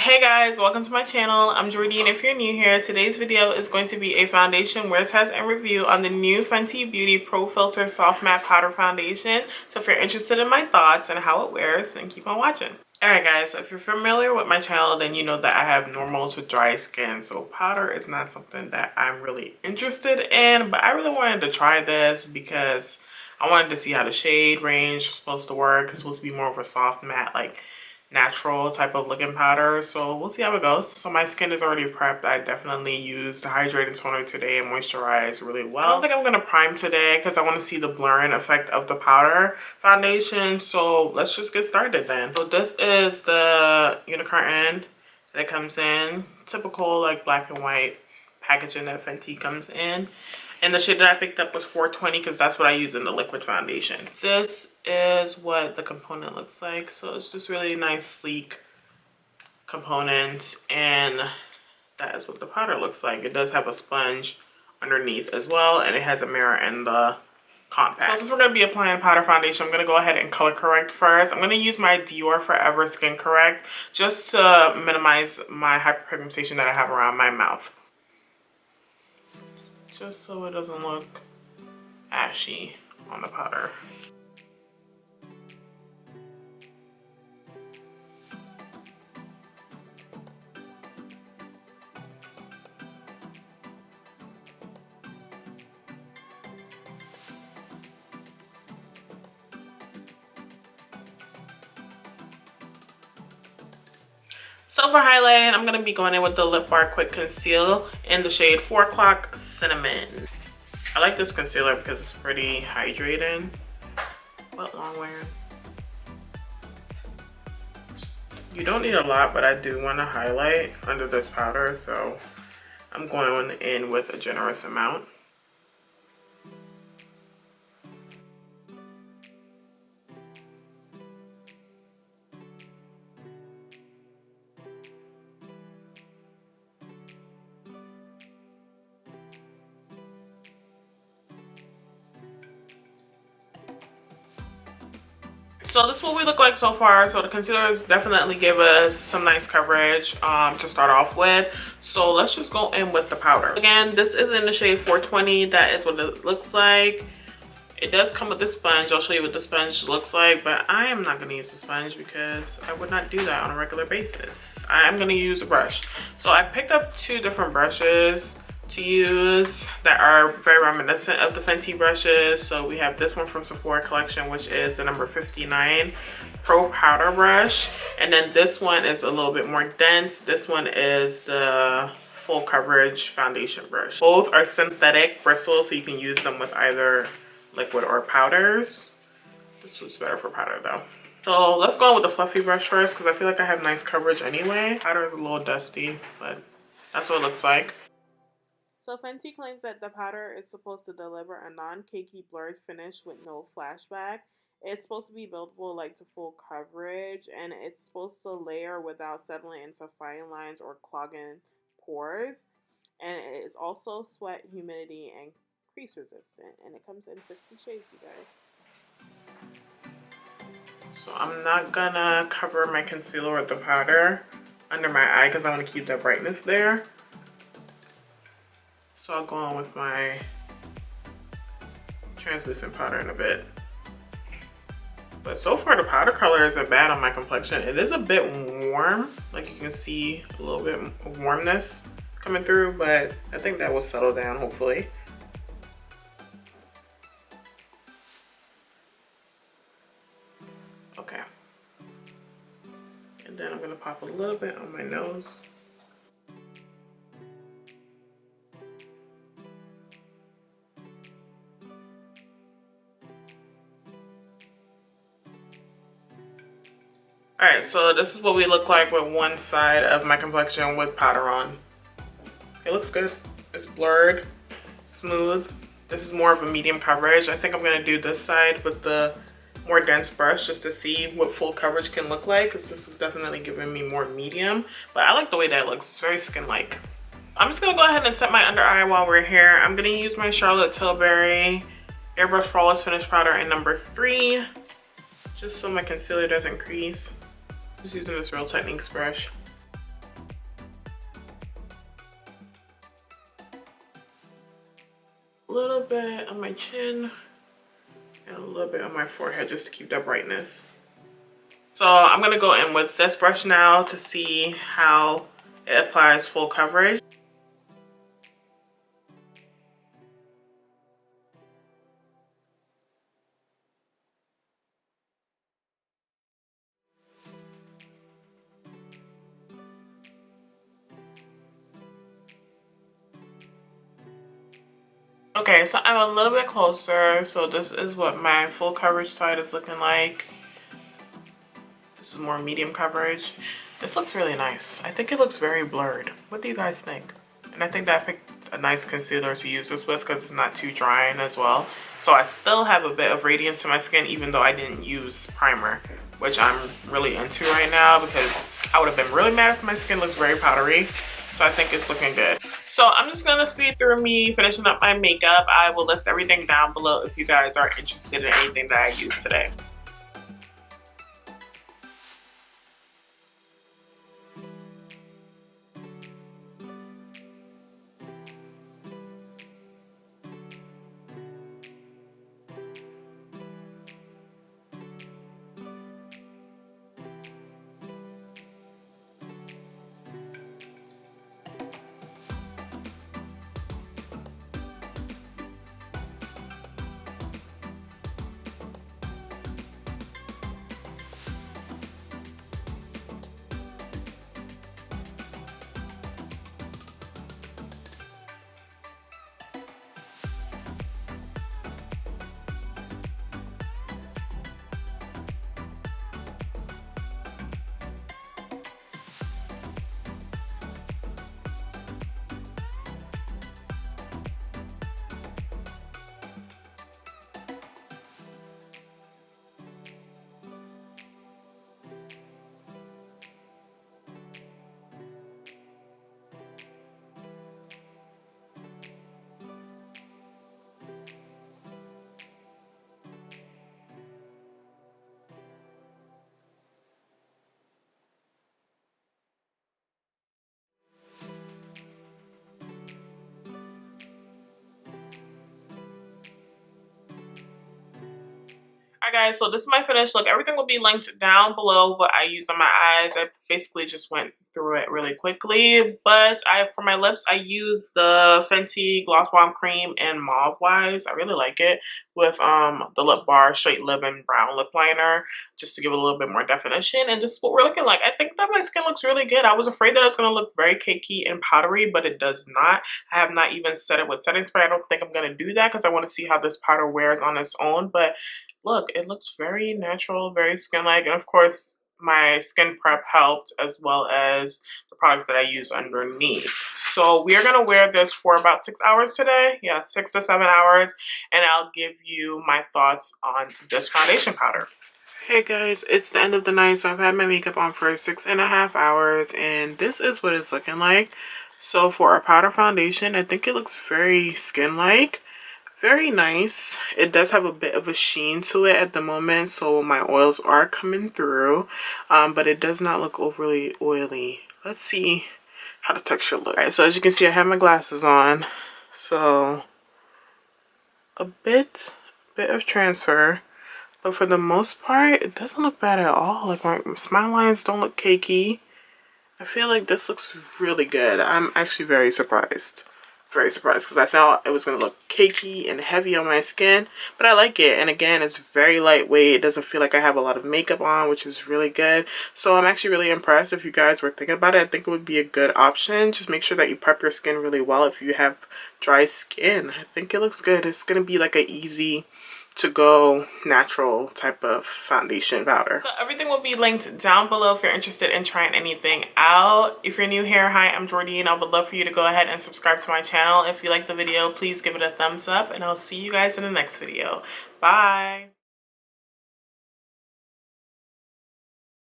Hey guys, welcome to my channel. I'm Jordy, and if you're new here, today's video is going to be a foundation wear test and review on the new Fenty Beauty Pro Filter Soft Matte Powder Foundation. So if you're interested in my thoughts and how it wears, then keep on watching. Alright guys, so if you're familiar with my channel, then you know that I have normal to dry skin, so powder is not something that I'm really interested in, but I really wanted to try this because I wanted to see how the shade range was supposed to work. It's supposed to be more of a soft matte, like natural type of looking powder, so we'll see how it goes. So my skin is already prepped. I definitely used the hydrating toner today and moisturized really well. I don't think I'm gonna prime today because I want to see the blurring effect of the powder foundation, so let's just get started then. So this is the unicorn that it comes in, typical like black and white packaging that Fenty comes in. And the shade that I picked up was 420 because that's what I use in the liquid foundation. This is what the component looks like. So it's just really nice, sleek component. And that is what the powder looks like. It does have a sponge underneath as well. And it has a mirror in the compact. So since we're going to be applying powder foundation, I'm going to go ahead and color correct first. I'm going to use my Dior Forever Skin Correct just to minimize my hyperpigmentation that I have around my mouth, just so it doesn't look ashy on the powder. So for highlighting, I'm going to be going in with the Lip Bar Quick Conceal in the shade 4 O'Clock Cinnamon. I like this concealer because it's pretty hydrating, but long wearing. You don't need a lot, but I do want to highlight under this powder, so I'm going in with a generous amount. So this is what we look like so far. So the concealers definitely give us some nice coverage to start off with. So let's just go in with the powder. Again, this is in the shade 420. That is what it looks like. It does come with the sponge. I'll show you what the sponge looks like, but I am not going to use the sponge because I would not do that on a regular basis. I'm going to use a brush. So I picked up two different brushes to use that are very reminiscent of the Fenty brushes. So we have this one from Sephora collection, which is the number 59 Pro Powder Brush, and then this one is a little bit more dense. This one is the full coverage foundation brush. Both are synthetic bristles, so you can use them with either liquid or powders. This one's better for powder though. So let's go in with the fluffy brush first because I feel like I have nice coverage anyway. Powder is a little dusty, but that's what it looks like. So Fenty claims that the powder is supposed to deliver a non-cakey blurred finish with no flashback. It's supposed to be buildable like to full coverage, and it's supposed to layer without settling into fine lines or clogging pores. And it is also sweat, humidity, and crease resistant. And it comes in 50 shades, you guys. So I'm not gonna cover my concealer with the powder under my eye because I want to keep that brightness there. So I'll go on with my translucent powder in a bit. But so far the powder color isn't bad on my complexion. It is a bit warm, like you can see a little bit of warmness coming through, but I think that will settle down hopefully. Okay. And then I'm gonna pop a little bit on my nose. Alright, so this is what we look like with one side of my complexion with powder on. It looks good. It's blurred, smooth. This is more of a medium coverage. I think I'm going to do this side with the more dense brush just to see what full coverage can look like, because this is definitely giving me more medium. But I like the way that it looks. It's very skin-like. I'm just going to go ahead and set my under eye while we're here. I'm going to use my Charlotte Tilbury Airbrush Flawless Finish Powder in number 3, just so my concealer doesn't crease. Just using this Real Techniques brush. little bit on my chin and a little bit on my forehead just to keep that brightness. So I'm going to go in with this brush now to see how it applies full coverage. Okay, so I'm a little bit closer. So this is what my full coverage side is looking like. This is more medium coverage. This looks really nice. I think it looks very blurred. What do you guys think? And I think that I picked a nice concealer to use this with because it's not too drying as well. So I still have a bit of radiance to my skin even though I didn't use primer, which I'm really into right now because I would have been really mad if my skin looks very powdery. So I think it's looking good. So I'm just gonna speed through me finishing up my makeup. I will list everything down below if you guys are interested in anything that I used today. Alright guys, so this is my finished look. Everything will be linked down below what I used on my eyes. I basically just went through it really quickly. But for my lips, I used the Fenty Gloss Bomb Cream in Mauve Wise. I really like it with the Lip Bar Straight Lip and Brown Lip Liner just to give it a little bit more definition. And this is what we're looking like. I think that my skin looks really good. I was afraid that it's going to look very cakey and powdery, but it does not. I have not even set it with setting spray. I don't think I'm going to do that because I want to see how this powder wears on its own. But look, it looks very natural, very skin-like, and of course my skin prep helped as well as the products that I use underneath. So we are going to wear this for about 6 hours today. Yeah, 6 to 7 hours, and I'll give you my thoughts on this foundation powder. Hey guys, it's the end of the night, so I've had my makeup on for 6.5 hours, and this is what it's looking like. So for a powder foundation, I think it looks very skin-like. Very nice. It does have a bit of a sheen to it at the moment, so my oils are coming through, but it does not look overly oily. Let's see how the texture looks. Alright, so as you can see, I have my glasses on, so a bit of transfer, but for the most part, it doesn't look bad at all. Like my smile lines don't look cakey. I feel like this looks really good. I'm actually very surprised. Very surprised because I thought it was going to look cakey and heavy on my skin, but I like it. And again, it's very lightweight. It doesn't feel like I have a lot of makeup on, which is really good. So I'm actually really impressed. If you guys were thinking about it, I think it would be a good option. Just make sure that you prep your skin really well if you have dry skin. I think it looks good. It's going to be like an easy to go natural type of foundation powder. So everything will be linked down below if you're interested in trying anything out. If you're new here, hi, I'm Jordan. I would love for you to go ahead and subscribe to my channel. If you like the video, please give it a thumbs up, and I'll see you guys in the next video. Bye.